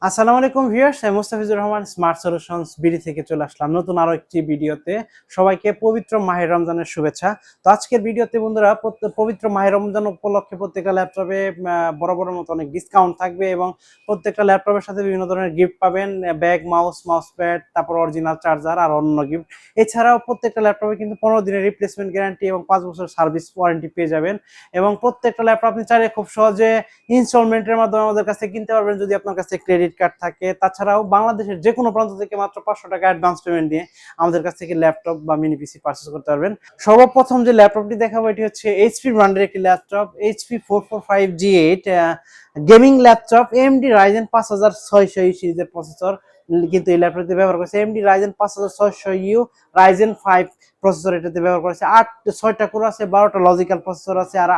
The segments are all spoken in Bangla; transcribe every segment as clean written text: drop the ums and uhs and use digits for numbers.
আসসালামু আলাইকুম ভিউয়ার্স, আমি Mustafizur Rahman smart solutions BD থেকে চলে আসলাম নতুন আরো একটি ভিডিওতে। সবাইকে পবিত্র মাহে রমজানের শুভেচ্ছা। তো আজকের ভিডিওতে বন্ধুরা পবিত্র মাহে রমজান উপলক্ষে প্রত্যেকটা ল্যাপটপে বরাবরের মতো অনেক ডিসকাউন্ট থাকবে এবং প্রত্যেকটা ল্যাপটপের সাথে বিভিন্ন ধরনের গিফট পাবেন, ব্যাগ, মাউস প্যাড, তারপর অরিজিনাল চার্জার আর অন্য গিফট। এছাড়াও প্রত্যেকটা ল্যাপটপে কিন্তু 15 দিনের রিপ্লেসমেন্ট গ্যারান্টি এবং 5 বছর সার্ভিস ওয়ারেন্টি পেয়ে যাবেন। এবং প্রত্যেকটা ল্যাপটপ আপনি চাইলে খুব সহজে ইনস্টলমেন্টের মাধ্যমে আমাদের কাছে কিনতে পারবেন যদি আপনার কাছে ক্রেডিট কার্ড থাকে। তাছাড়াও বাংলাদেশের যে কোনো প্রান্ত থেকে মাত্র 500 টাকা অ্যাডভান্স পেমেন্ট দিয়ে আমাদের কাছ থেকে ল্যাপটপ বা মিনি পিসি পারচেজ করতে পারবেন। সর্বপ্রথম যে ল্যাপটপটি দেখাবো এটি হচ্ছে এইচপি ব্র্যান্ডের একটি laptop, HP 445G8 gaming laptop, AMD Ryzen 5600 সিরিজের প্রসেসর কিন্তু এই ল্যাপটপটি ব্যবহার করেছে। AMD Ryzen 5600U Ryzen 5 processor এটাতে ব্যবহার করেছে। 6টা কোর আছে, 12টা লজিক্যাল প্রসেসর আছে, আর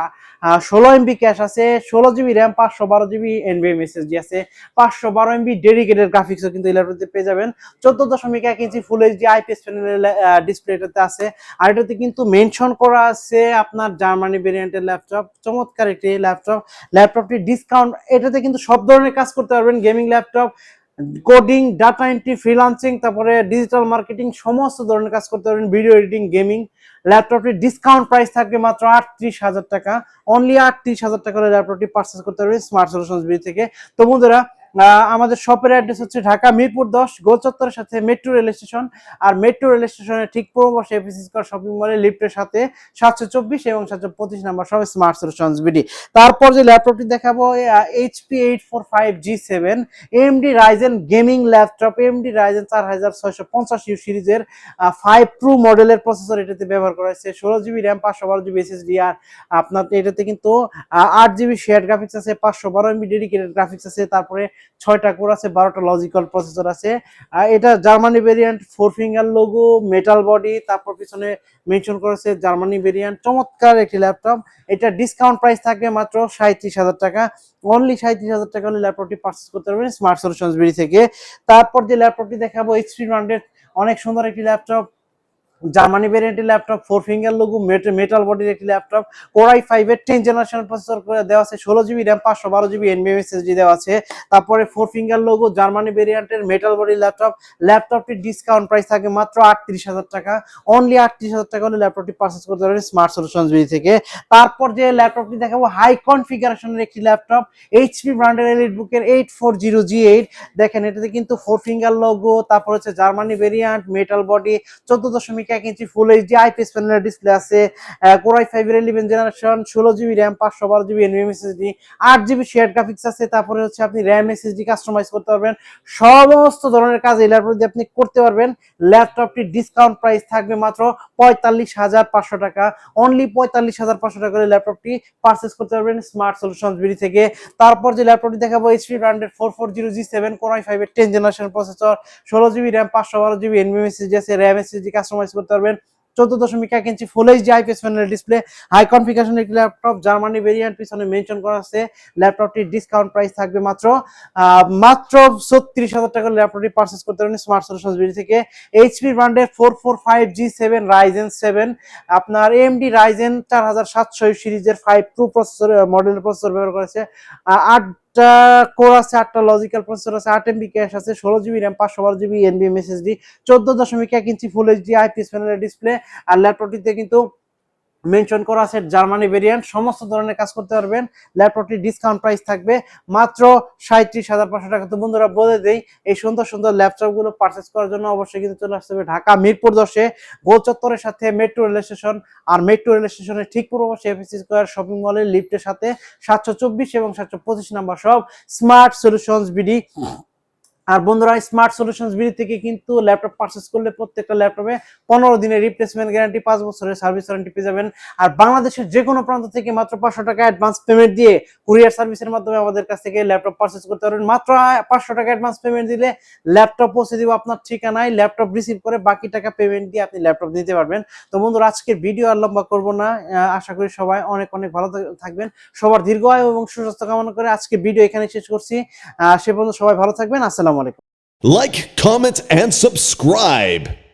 16 MB ক্যাশ আছে, 16 GB RAM, 512 GB NVMe SSD আছে, 512 MB ডেডিকেটেড গ্রাফিক্সও কিন্তু এই ল্যাপটপে পেয়ে যাবেন। 14.1 ইঞ্চি ফুল এইচডি আইপিএস প্যানেলের ডিসপ্লে এটাতে আছে। আর এটাতে কিন্তু মেনশন করা আছে আপনার জার্মানি ভেরিয়েন্টের ল্যাপটপ। চমৎকার একটি ল্যাপটপটি ডিসকাউন্ট, এটাতে কিন্তু সব ধরনের কাজ করতে পারবেন। Gaming laptop, coding, data entry, freelancing, তারপরে ডিজিটাল মার্কেটিং, সমস্ত ধরনের কাজ করতে পারবেন। Video editing, gaming. ল্যাপটপটির ডিসকাউন্ট প্রাইস থাকবে মাত্র 38,000 টাকা। অনলি 38,000 টাকা করে ল্যাপটপটি পারচেজ করতে পারবেন স্মার্ট সলিউশনস বি থেকে। তো বন্ধুরা, আমাদের শপের অ্যাড্রেস হচ্ছে ঢাকা মিরপুর 10 গোল চত্বরের সাথে মেট্রো রেল স্টেশন। আর মেট্রো রেল স্টেশনের ঠিক পূর্ব পাশে এফএসি স্কয়ার শপিং মলে লিফটের সাথে 724 এবং 725 নাম্বার সব স্মার্ট সলিউশনস বিডি। তারপর যে ল্যাপটপটি দেখাবো HP 845G7 AMD Ryzen gaming laptop, AMD Ryzen 4650U সিরিজের 5 Pro মডেলের প্রসেসর এটাতে ব্যবহার করা হয়েছে। 16 GB RAM, 512 GB SSD, আর আপনার এটাতে কিন্তু 8 GB শেয়ার গ্রাফিক্স আছে, 512 MB ডেডিকেটেড গ্রাফিক্স আছে, তারপরে 6টা কোর আছে, 12টা লজিক্যাল প্রসেসর আছে। এটা Germany variant, 4 finger logo, metal body, তারপর পিছনে মেনশন করেছে জার্মানি ভেরিয়েন্ট। চমৎকার একটি ল্যাপটপ। এটা ডিসকাউন্ট প্রাইস থাকবে মাত্র 37,000 টাকা। অনলি 37,000 টাকা হলে ল্যাপটপটি পারচেজ করতে পারবেন স্মার্ট সলিউশনস বিডি থেকে। তারপর যে ল্যাপটপটি দেখাবো এইচপি ব্র্যান্ডের অনেক সুন্দর একটি ল্যাপটপ, জার্মানি ভেরিয়েন্টের ল্যাপটপ, 4 ফিঙ্গার লোগো, মেটাল বডির একটি ল্যাপটপ, কোর i5 এর 10 জেনারেশন প্রসেসর করে দেওয়া আছে, 16 GB RAM, 512 GB NVMe SSD দেওয়া আছে। তারপরে 4 ফিঙ্গার লোগো, জার্মানি ভেরিয়েন্টের মেটাল বডির ল্যাপটপটির ডিসকাউন্ট প্রাইস থাকে মাত্র 38,000 টাকা। অনলি 38,000 টাকা হলে ল্যাপটপটি পারচেজ করতে পারবেন স্মার্ট সলিউশনস বিডি থেকে। তারপর যে ল্যাপটপটি দেখাবো হাই কনফিগারেশনের একটি ল্যাপটপ, এইচপি ব্র্যান্ডের এলিটবুকের 840G8। দেখেন এটাতে কিন্তু 4 ফিঙ্গার লোগো, তারপর হচ্ছে জার্মানি ভেরিয়েন্ট, মেটাল বডি, 14.1 ইঞ্চি ফুল এইচডি আইপিএস প্যানেলের ডিসপ্লে আছে, কোর i5 এর 11 generation, 16 GB RAM, 512 GB NVMe SSD, 8 GB share graphics আছে। তারপরে হচ্ছে আপনি RAM SSD কাস্টমাইজ করতে পারবেন। সমস্ত ধরনের কাজ এই ল্যাপটপ দিয়ে আপনি করতে পারবেন। ল্যাপটপটির ডিসকাউন্ট প্রাইস থাকবে মাত্র 45,500 টাকা। অনলি 45,500 টাকা করে ল্যাপটপটি পারচেজ করতে পারবেন স্মার্ট সলিউশনস বিডি থেকে। তারপর যে ল্যাপটপটি দেখাবো এইচপি ব্র্যান্ডের 440G7 কোর i5 এর 10 generation processor, 16 GB RAM, 512 GB NVMe SSD আছে, RAM SSD কাস্টমাইজ করতে পারবেন। 14.1 ইঞ্চি ফুল এইচডি আইপিএস প্যানেলের ডিসপ্লে, হাই কনফিগারেশন একটি ল্যাপটপ, জার্মানি ভেরিয়েন্ট পিছনে মেনশন করা আছে। ল্যাপটপটির ডিসকাউন্ট প্রাইস থাকবে মাত্র 36,000 টাকা ল্যাপটপটি পারচেজ করতে পারবেন স্মার্ট সলিউশনস বিডি থেকে। এইচপি ব্র্যান্ডের 445G7 Ryzen 7, আপনার AMD Ryzen 4700 সিরিজের 5 Pro প্রসেসর মডেলের প্রসেসর ব্যবহার করেছে। 8টা কোর আছে, 8টা লজিক্যাল প্রসেসর আছে, 8 MB ক্যাশ আছে, 16 GB RAM, 512 GB NVMe SSD, 14.1 ইঞ্চি ফুল এইচডি আইপিএস প্যানেলের ডিসপ্লে। আর ল্যাপটপটিতে কিন্তু মেনশন করা আছে জার্মানি ভেরিয়েন্ট। সমস্ত ধরনের কাজ করতে পারবেন। ল্যাপটপটির ডিসকাউন্ট প্রাইস থাকবে মাত্র 37,500 টাকা। তো বন্ধুরা বলে দেই, এই সুন্দর সুন্দর ল্যাপটপগুলো পারচেজ করার জন্য অবশ্যই কিন্তু চলে আসতে হবে ঢাকা মিরপুর 10 গোল চত্বরের সাথে মেট্রো রেল স্টেশন। আর মেট্রো রেল স্টেশনের ঠিক পূর্ব পাশে এফএসি স্কয়ার শপিং মলের লিফটের সাথে 724 এবং 725 নাম্বার সব স্মার্ট সলিউশনস বিডি। আর বন্ধুরা, স্মার্ট সলিউশনস বিডি থেকে কিন্তু ল্যাপটপ পারচেজ করলে প্রত্যেকটা ল্যাপটপে 15 দিনের রিপ্লেসমেন্ট গ্যারান্টি, 5 বছরের সার্ভিস ওয়ারেন্টি পেয়ে যাবেন। আর বাংলাদেশের যে কোনো প্রান্ত থেকে মাত্র 500 টাকা অ্যাডভান্স পেমেন্ট দিয়ে কুরিয়ার সার্ভিসের মাধ্যমে আমাদের কাছ থেকে ল্যাপটপ পারচেজ করতে পারবেন। মাত্র 500 টাকা অ্যাডভান্স পেমেন্ট দিলে ল্যাপটপ পৌঁছে দিব আপনার ঠিকানায়। ল্যাপটপ রিসিভ করে বাকি টাকা পেমেন্ট দিয়ে আপনি ল্যাপটপ নিতে পারবেন। তো বন্ধুরা, আজকের ভিডিও আর লম্বা করবো না। আশা করি সবাই অনেক অনেক ভালো থাকবেন। সবার দীর্ঘ আয়ু এবং সুস্বাস্থ্য কামনা করে আজকে ভিডিও এখানে শেষ করছি। সে পর্যন্ত সবাই ভালো থাকবেন। আসসালামু আলাইকুম। Like, comment, and subscribe.